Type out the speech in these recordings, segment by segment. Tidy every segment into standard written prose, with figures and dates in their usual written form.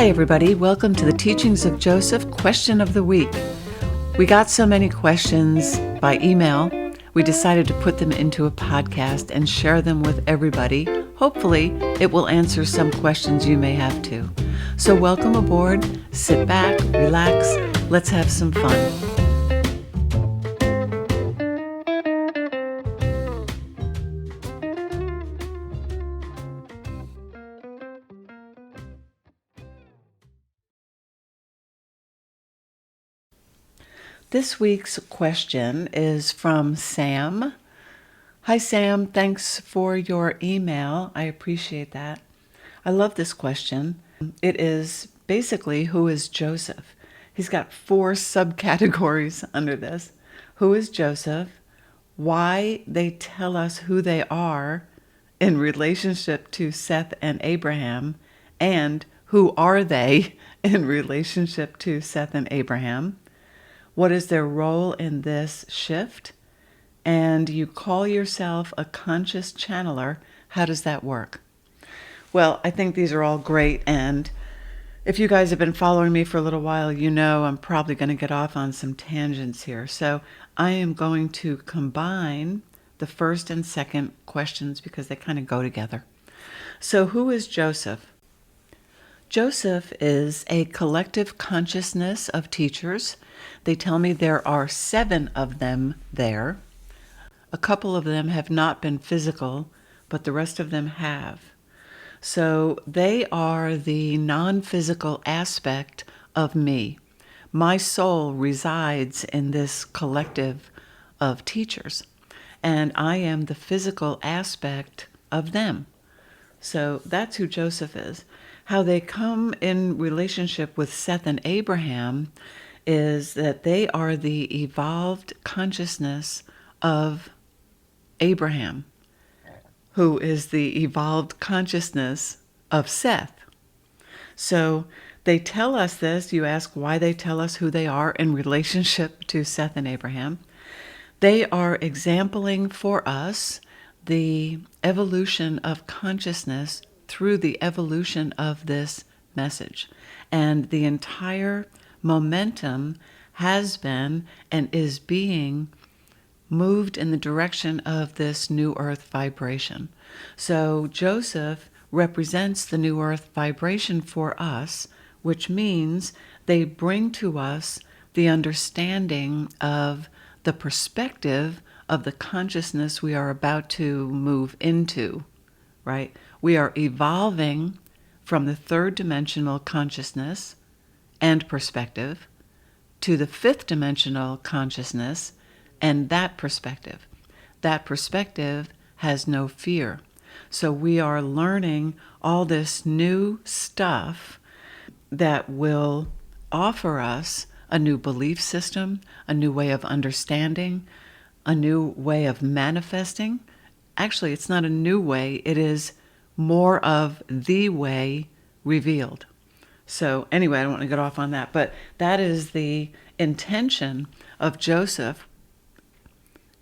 Hi everybody, welcome to the Teachings of Josef Question of the Week. We got so many questions by email, we decided to put them into a podcast and share them with everybody. Hopefully, it will answer some questions you may have too. So welcome aboard, sit back, relax, let's have some fun. This week's question is from Sam. Hi Sam, thanks for your email. I appreciate that. I love this question. It is basically, who is Joseph? He's got 4 subcategories under this. Who is Joseph? Why they tell us who they are in relationship to Seth and Abraham, and who are they in relationship to Seth and Abraham? What is their role in this shift? And you call yourself a conscious channeler. How does that work? Well, I think these are all great. And if you guys have been following me for a little while, you know I'm probably going to get off on some tangents here. So I am going to combine the first and second questions because they kind of go together. So who is Joseph? Joseph is a collective consciousness of teachers. They tell me there are 7 of them there. A couple of them have not been physical, but the rest of them have. So they are the non-physical aspect of me. My soul resides in this collective of teachers, and I am the physical aspect of them. So that's who Joseph is. How they come in relationship with Seth and Abraham is that they are the evolved consciousness of Abraham, who is the evolved consciousness of Seth. So they tell us this. You ask why they tell us who they are in relationship to Seth and Abraham. They are exempling for us the evolution of consciousness through the evolution of this message. And the entire momentum has been and is being moved in the direction of this new earth vibration. So Joseph represents the new earth vibration for us, which means they bring to us the understanding of the perspective of the consciousness we are about to move into, right? We are evolving from the 3rd dimensional consciousness and perspective to the 5th dimensional consciousness and that perspective. That perspective has no fear. So we are learning all this new stuff that will offer us a new belief system, a new way of understanding, a new way of manifesting. Actually, it's not a new way, it is more of the way revealed. So anyway, I don't want to get off on that, but that is the intention of Joseph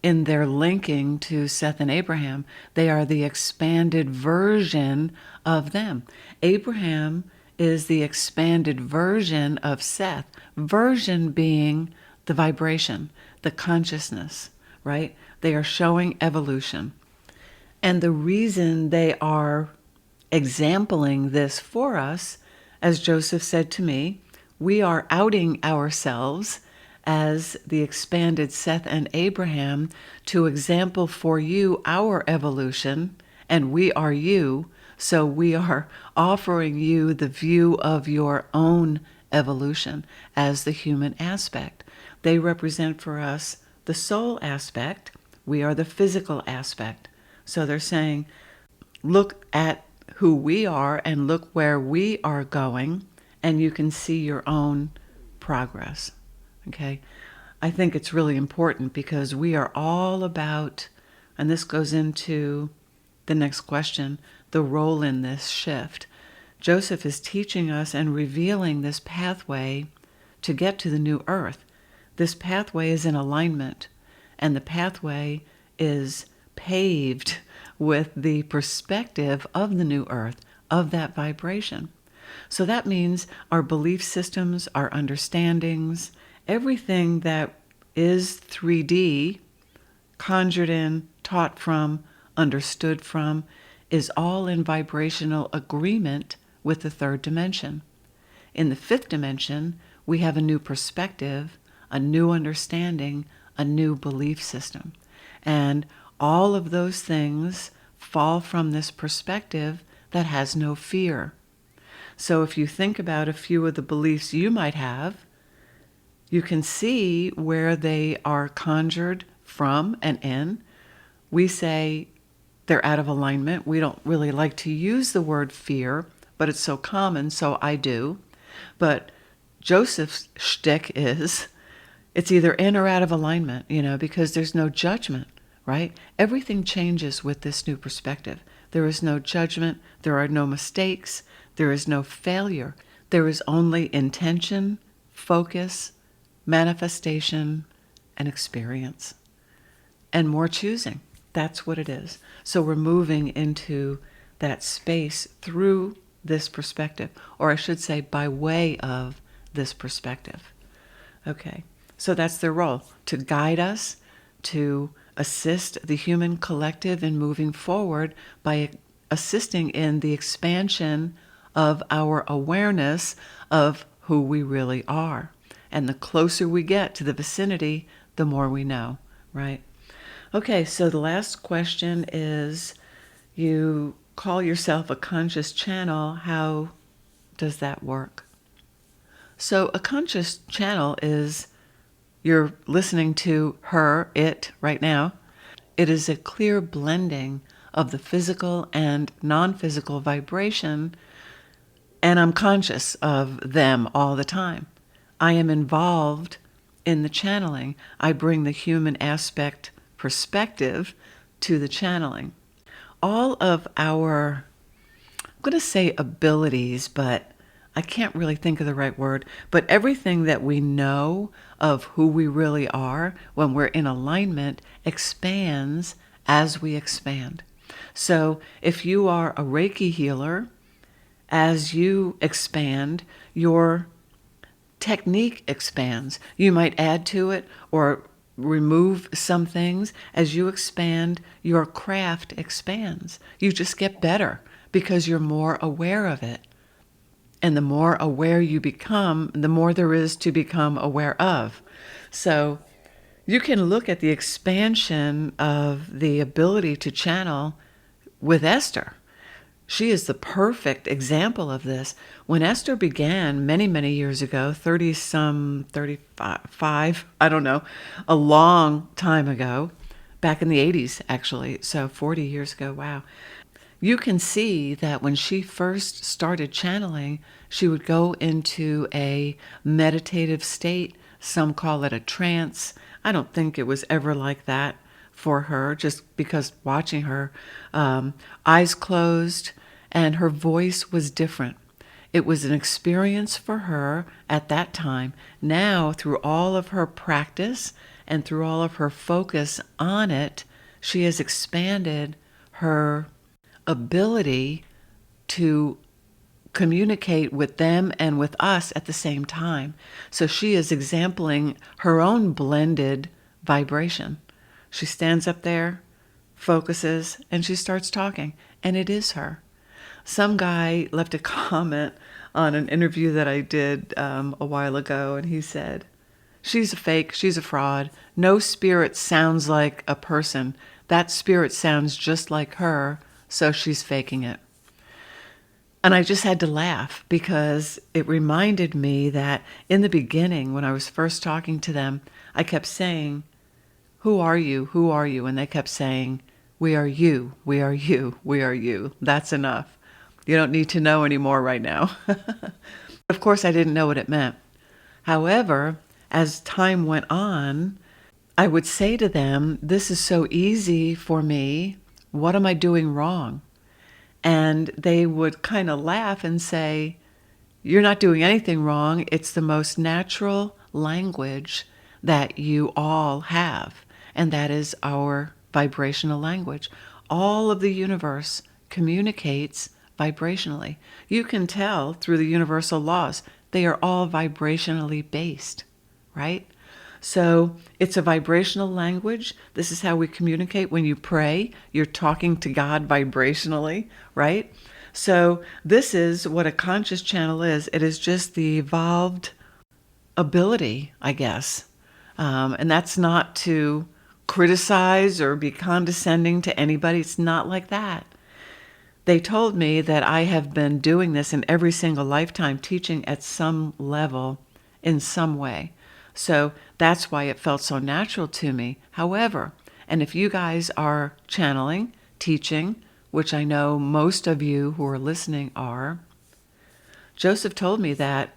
in their linking to Seth and Abraham. They are the expanded version of them. Abraham is the expanded version of Seth, version being the vibration, the consciousness, right? They are showing evolution. And the reason they are exempling this for us, as Joseph said to me, we are outing ourselves as the expanded Seth and Abraham to example for you our evolution, and we are you, so we are offering you the view of your own evolution as the human aspect. They represent for us the soul aspect, we are the physical aspect. So they're saying, look at who we are and look where we are going, and you can see your own progress. Okay? I think it's really important because we are all about, and this goes into the next question, the role in this shift. Joseph is teaching us and revealing this pathway to get to the new earth. This pathway is in alignment, and the pathway is paved with the perspective of the new earth, of that vibration. So that means our belief systems, our understandings, everything that is 3D, conjured in, taught from, understood from, is all in vibrational agreement with the third dimension. In the fifth dimension, we have a new perspective, a new understanding, a new belief system. And all of those things fall from this perspective that has no fear. So if you think about a few of the beliefs you might have, you can see where they are conjured from and in. We say they're out of alignment. We don't really like to use the word fear, but it's so common, so I do. But Joseph's shtick is it's either in or out of alignment, because there's no judgment, right? Everything changes with this new perspective. There is no judgment. There are no mistakes. There is no failure. There is only intention, focus, manifestation, and experience. And more choosing. That's what it is. So we're moving into that space through this perspective, or I should say by way of this perspective. Okay, so that's their role, to guide us, to assist the human collective in moving forward by assisting in the expansion of our awareness of who we really are. And the closer we get to the vicinity, the more we know, right? Okay, so the last question is, you call yourself a conscious channel. How does that work? So a conscious channel is, you're listening to her, it, right now. It is a clear blending of the physical and non-physical vibration, and I'm conscious of them all the time. I am involved in the channeling. I bring the human aspect perspective to the channeling. All of our, I'm going to say abilities, but I can't really think of the right word, but everything that we know of who we really are when we're in alignment expands as we expand. So if you are a Reiki healer, as you expand, your technique expands. You might add to it or remove some things. As you expand, your craft expands. You just get better because you're more aware of it. And the more aware you become, the more there is to become aware of. So you can look at the expansion of the ability to channel with Esther. She is the perfect example of this. When Esther began many, many years ago, 35, I don't know, a long time ago, back in the 80s, actually, so 40 years ago, wow. You can see that when she first started channeling, she would go into a meditative state. Some call it a trance. I don't think it was ever like that for her, just because watching her, eyes closed, and her voice was different. It was an experience for her at that time. Now, through all of her practice and through all of her focus on it, she has expanded her ability to communicate with them and with us at the same time. So she is exempling her own blended vibration. She stands up there, focuses, and she starts talking, and it is her. Some guy left a comment on an interview that I did a while ago, and he said, "She's a fake, she's a fraud. No spirit sounds like a person. That spirit sounds just like her, so she's faking it." And I just had to laugh because it reminded me that in the beginning, when I was first talking to them, I kept saying, "Who are you? Who are you?" And they kept saying, "We are you, we are you, we are you. That's enough. You don't need to know anymore right now." Of course, I didn't know what it meant. However, as time went on, I would say to them, "This is so easy for me. What am I doing wrong?" And they would kind of laugh and say, "You're not doing anything wrong. It's the most natural language that you all have. And that is our vibrational language. All of the universe communicates vibrationally. You can tell through the universal laws. They are all vibrationally based, right? So it's a vibrational language. This is how we communicate. When you pray, you're talking to God vibrationally, right? So this is what a conscious channel is. It is just the evolved ability, I guess. And that's not to criticize or be condescending to anybody. It's not like that. They told me that I have been doing this in every single lifetime, teaching at some level in some way. So that's why it felt so natural to me. However, and if you guys are channeling, teaching, which I know most of you who are listening are, Joseph told me that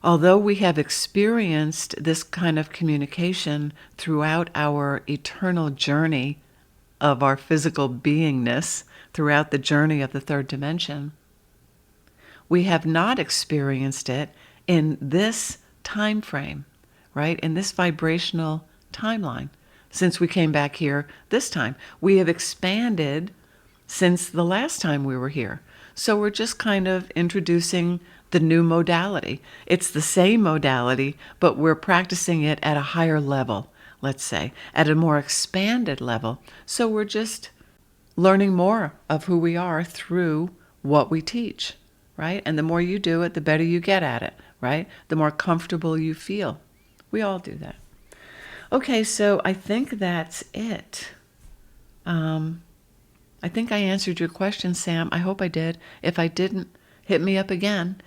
although we have experienced this kind of communication throughout our eternal journey of our physical beingness, throughout the journey of the third dimension, we have not experienced it in this time frame, right? In this vibrational timeline. Since we came back here this time, we have expanded since the last time we were here. So we're just kind of introducing the new modality. It's the same modality, but we're practicing it at a higher level, let's say, at a more expanded level. So we're just learning more of who we are through what we teach, right? And the more you do it, the better you get at it, right? The more comfortable you feel. We all do that. Okay, so I think that's it. I think I answered your question, Sam. I hope I did. If I didn't, hit me up again.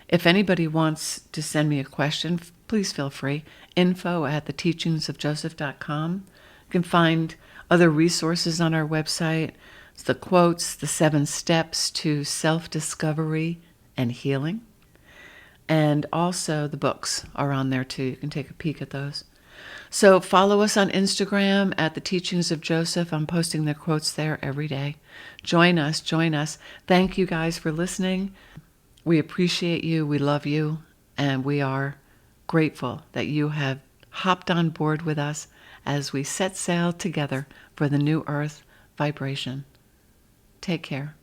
If anybody wants to send me a question, please feel free. info@theteachingsofjosef.com. You can find other resources on our website. It's the quotes, the 7 steps to self-discovery and healing. And also the books are on there too. You can take a peek at those. So follow us on Instagram at the Teachings of Josef. I'm posting the quotes there every day. Join us. Thank you guys for listening. We appreciate you. We love you. And we are grateful that you have hopped on board with us as we set sail together for the new earth vibration. Take care.